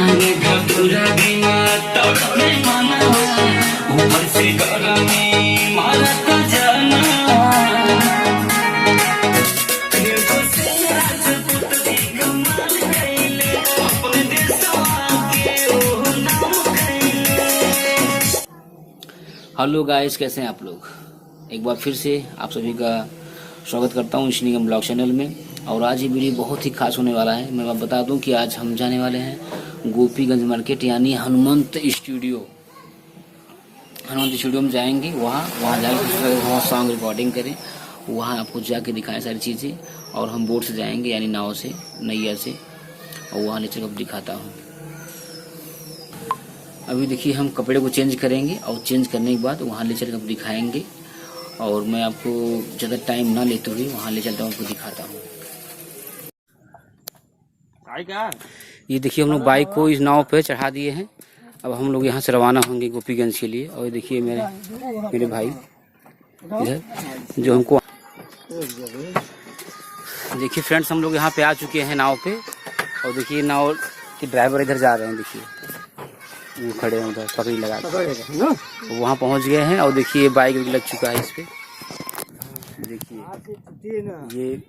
ऊपर से गरमी मारा तो जाना हेलो गाइस, कैसे हैं आप लोग। एक बार फिर से आप सभी का स्वागत करता हूं इस निगम ब्लॉग चैनल में। और आज ये वीडियो बहुत ही खास होने वाला है। मैं आप बता दूं कि आज हम जाने वाले हैं गोपीगंज मार्केट यानी हनुमंत स्टूडियो में जाएंगे। वहाँ जाकर वहाँ सॉन्ग रिकॉर्डिंग करें, वहाँ आपको जाके दिखाएं सारी चीज़ें। और हम बोट से जाएंगे यानी नाव से, नैया से, और वहाँ ले चल कर दिखाता हूँ। अभी देखिए हम कपड़े को चेंज करेंगे और चेंज करने के बाद वहाँ ले चल कर दिखाएंगे। और मैं आपको ज़्यादा टाइम ना लेते हुए वहाँ ले चलता हूँ, आपको दिखाता हूँ। ये देखिए हम लोग बाइक को इस नाव पे चढ़ा दिए हैं। अब हम लोग यहाँ से रवाना होंगे गोपीगंज के लिए। और देखिए मेरे भाई इधर जो हमको, देखिए फ्रेंड्स हम लोग यहाँ पे आ चुके हैं नाव पे। और देखिए नाव के ड्राइवर इधर जा रहे हैं, देखिए वो खड़े हैं उधर पकड़ी लगा के, वहाँ पहुँच गए हैं। और देखिए बाइक लग चुका है इस पे। देखिए ये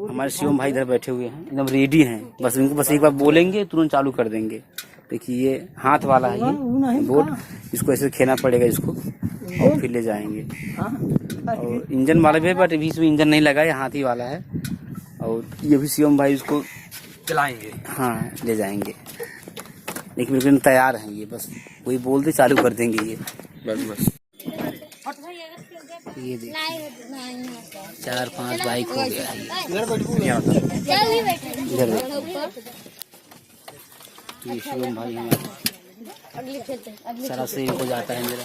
हमारे शिवम भाई इधर बैठे हुए हैं, एकदम रेडी हैं। बस इनको बस एक बार बोलेंगे तुरंत चालू कर देंगे। देखिए ये हाथ वाला है ये बोट, इसको ऐसे खेना पड़ेगा इसको और फिर ले जाएंगे। और इंजन वाला भी है बट अभी इसमें इंजन नहीं लगा है, हाथ ही वाला है। और ये भी शिवम भाई इसको चलाएंगे, हाँ ले जाएंगे। लेकिन बिल्कुल तैयार हैं ये, बस वही बोलते चालू कर देंगे ये बस। ये देखिए 4-5 बाइक हो गया है इधर। ये शिवम भाई हैं, सारा से हो जाता है मेरा।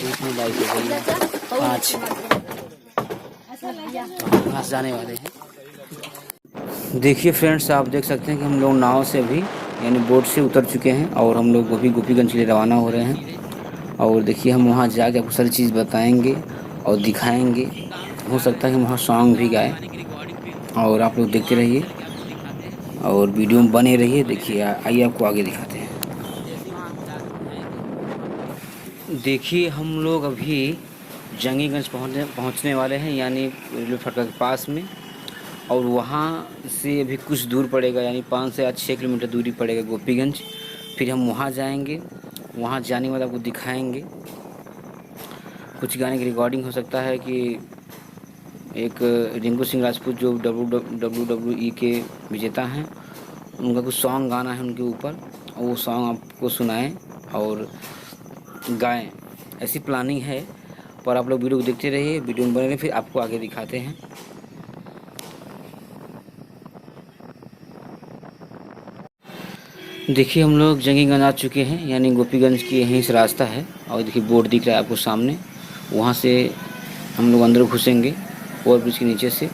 एक में बाइक हो गई है 5, वहाँ से जाने वाले हैं। देखिए फ्रेंड्स आप देख सकते हैं कि हम लोग नाव से अभी यानी बोट से उतर चुके हैं और हम लोग अभी गोपीगंज के लिए रवाना हो रहे हैं। और देखिए हम वहाँ जाके आपको सारी चीज़ बताएंगे और दिखाएंगे। हो सकता है कि वहाँ सॉन्ग भी गाए। और आप लोग देखते रहिए और वीडियो में बने रहिए। देखिए आइए आपको आगे दिखाते हैं। देखिए हम लोग अभी जंगीगंज पहुँचने वाले हैं यानी रेलवे फाटक के पास में। और वहाँ से अभी कुछ दूर पड़ेगा यानी 5 से 6 किलोमीटर दूरी पड़ेगा गोपीगंज। फिर हम वहाँ जाएंगे, वहाँ जाने के बाद आपको दिखाएंगे। कुछ गाने की रिकॉर्डिंग हो सकता है कि एक रिंकू सिंह राजपूत जो WWE के विजेता हैं, उनका कुछ सॉन्ग गाना है उनके ऊपर, और वो सॉन्ग आपको सुनाएं और गाएं, ऐसी प्लानिंग है। पर आप लोग वीडियो को देखते रहिए, वीडियो में बने रहिए, फिर आपको आगे दिखाते हैं। देखिए हम लोग जंगीगंज आ चुके हैं यानी गोपीगंज की यहीं से रास्ता है। और देखिए बोर्ड दिख रहा है आपको सामने, वहाँ से हम लोग अंदर घुसेंगे ओवर ब्रिज के नीचे से।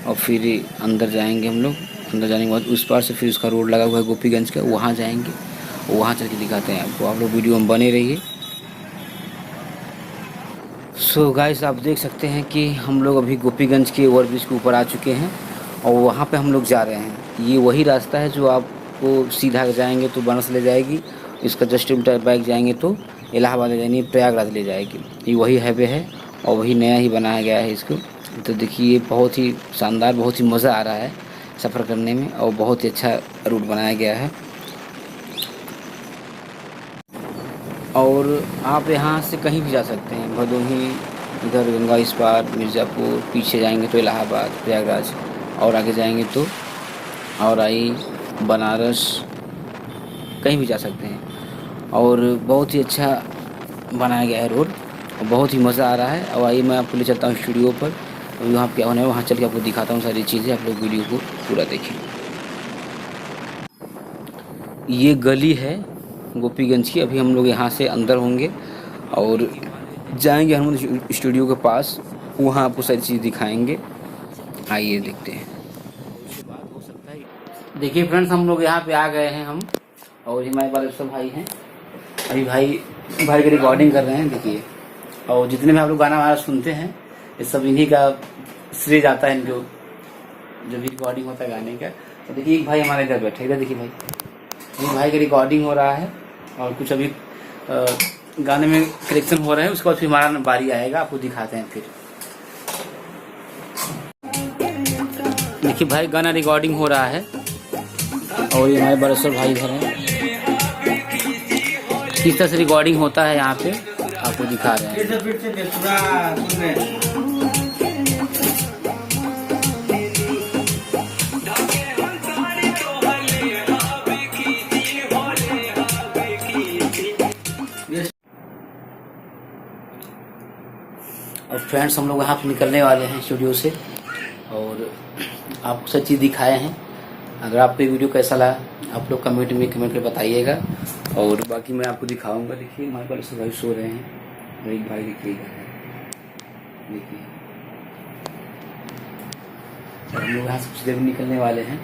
और फिर अंदर जाएंगे हम लोग। अंदर जाने के बाद उस पार से फिर उसका रोड लगा हुआ है गोपीगंज का, वहाँ जाएंगे, वहाँ चल के दिखाते हैं आपको। आप लोग वीडियो में बने रहिए। सो गाइस आप देख सकते हैं कि हम लोग अभी गोपीगंज के ओवर ब्रिज के ऊपर आ चुके हैं और वहाँ पे हम लोग जा रहे हैं। ये वही रास्ता है जो आपको सीधा जाएंगे तो बनारस ले जाएगी, इसका जस्ट उल्टा बाइक जाएंगे तो इलाहाबाद ले जाएंगे, प्रयागराज ले जाएगी। ये वही हाईवे है और वही नया ही बनाया गया है इसको। तो देखिए बहुत ही शानदार, बहुत ही मज़ा आ रहा है सफ़र करने में और बहुत ही अच्छा रूट बनाया गया है। और आप यहाँ से कहीं भी जा सकते हैं, भदोही, इधर गंगा इस पार, मिर्ज़ापुर, पीछे जाएंगे तो इलाहाबाद, प्रयागराज, और आगे जाएंगे तो और आई बनारस, कहीं भी जा सकते हैं। और बहुत ही अच्छा बनाया गया है रोड और बहुत ही मज़ा आ रहा है। और आइए मैं आपको ले चलता हूँ स्टूडियो पर, और वहाँ क्या होना है वहाँ चल के आपको दिखाता हूँ सारी चीज़ें। आप लोग वीडियो को पूरा देखें। ये गली है गोपीगंज की। अभी हम लोग यहाँ से अंदर होंगे और जाएंगे हनुमान स्टूडियो के पास, वहाँ आपको सारी चीज़ दिखाएंगे। आइए देखते हैं। देखिए फ्रेंड्स हम लोग यहाँ पे आ गए हैं हम, और हमारे पास सब भाई हैं। अभी भाई की रिकॉर्डिंग कर रहे हैं देखिए। और जितने भी आप लोग गाना हमारा सुनते हैं ये सब इन्हीं का श्रेय जाता है, इनको जो भी रिकॉर्डिंग होता है गाने का। तो देखिए एक भाई हमारे इधर बैठे, इधर देखिए भाई, अभी भाई का रिकॉर्डिंग हो रहा है और कुछ अभी गाने में करेक्शन हो रहा है, उसके बाद फिर हमारा बारी आएगा, आपको दिखाते हैं। फिर देखिए भाई गाना रिकॉर्डिंग हो रहा है और ये हमारे बड़ेश्वर भाई इधर हैं। किस तरह से रिकॉर्डिंग होता है यहाँ पे आपको दिखा रहे हैं। और फ्रेंड्स हम लोग यहाँ पे निकलने वाले हैं स्टूडियो से और आपको सब चीज़ दिखाए हैं। अगर आपको ये वीडियो कैसा लगा आप लोग कमेंट कर बताइएगा और बाकी मैं आपको दिखाऊंगा। देखिए हमारे पास भाई सो रहे हैं, एक भाई देखिएगा, देखिए हम लोग यहाँ से कुछ देर में निकलने वाले हैं,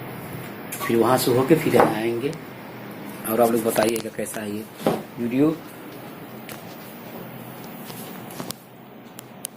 फिर वहाँ से होके फिर आएंगे और आप लोग बताइएगा कैसा है ये वीडियो।